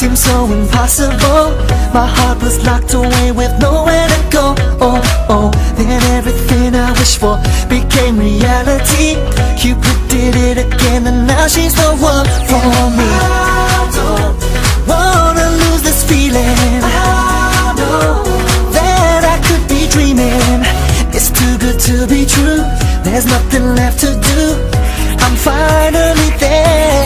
seemed so impossible. My heart was locked away with nowhere to go. Oh, oh, then everything I wished for became reality. Cupid did it again and now she's the one for me. I don't wanna lose this feeling. I know that I could be dreaming. It's too good to be true. There's nothing left to do. I'm finally there.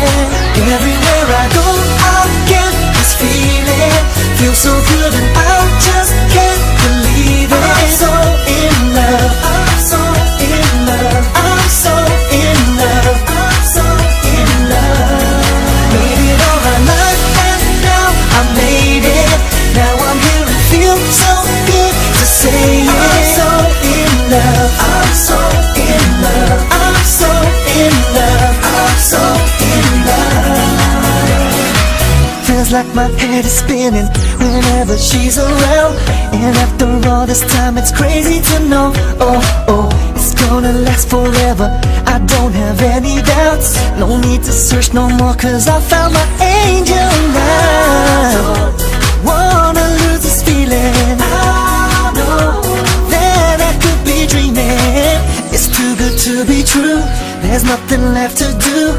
Everywhere I go, I get this feeling. Feels so good and I just can't believe it. I'm so in love. I'm so in love. I'm so in love. I'm so in love. Made it all my life and now I made it. Now I'm here and feel so good to say it. I'm so in love. I'm so in love. I'm so in love. I'm so in love. Feels like my head is spinning whenever she's around. And after all this time it's crazy to know, oh, oh, it's gonna last forever. I don't have any doubts. No need to search no more, cause I found my angel now. Wanna lose this feeling. I know that I could be dreaming. It's too good to be true. There's nothing left to do.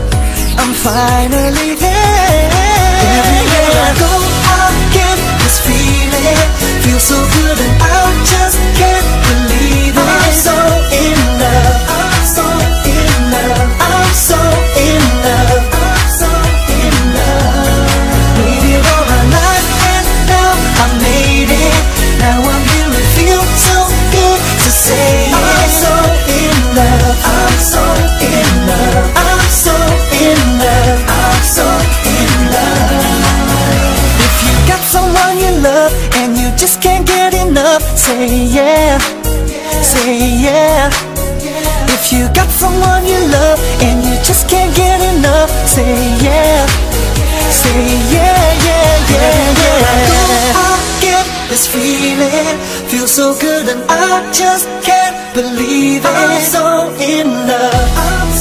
I'm finally there. Everywhere I go, I get this feeling. Feels so good and I just can't believe it. I'm so in love. I'm so in love. I'm so in love. I'm so in love. Made it all my life and now I made it. Now I'm here and feel so good to say it. I'm so in love. I'm so in love. I'm so in love. I'm so in love. If you got someone you love and you just can't get enough, say yeah, say yeah. If you got someone you love and you just can't get enough, say yeah, say yeah, yeah, yeah, yeah. I get this feeling, feels so good and I just can't believe it. I'm so in love.